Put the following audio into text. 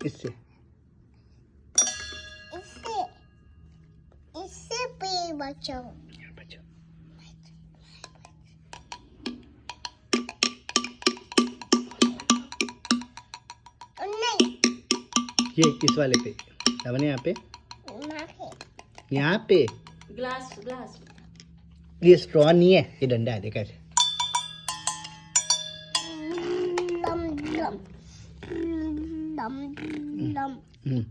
इससे इससे इससे पे बचाओ बचाओ। नहीं ये इस वाले पे लावण्य, यहाँ पे, माखे यहाँ पे। ग्लास ग्लास ये स्ट्रॉ नहीं है, ये डंडा है, देखा है। लम लम लम लम हम्म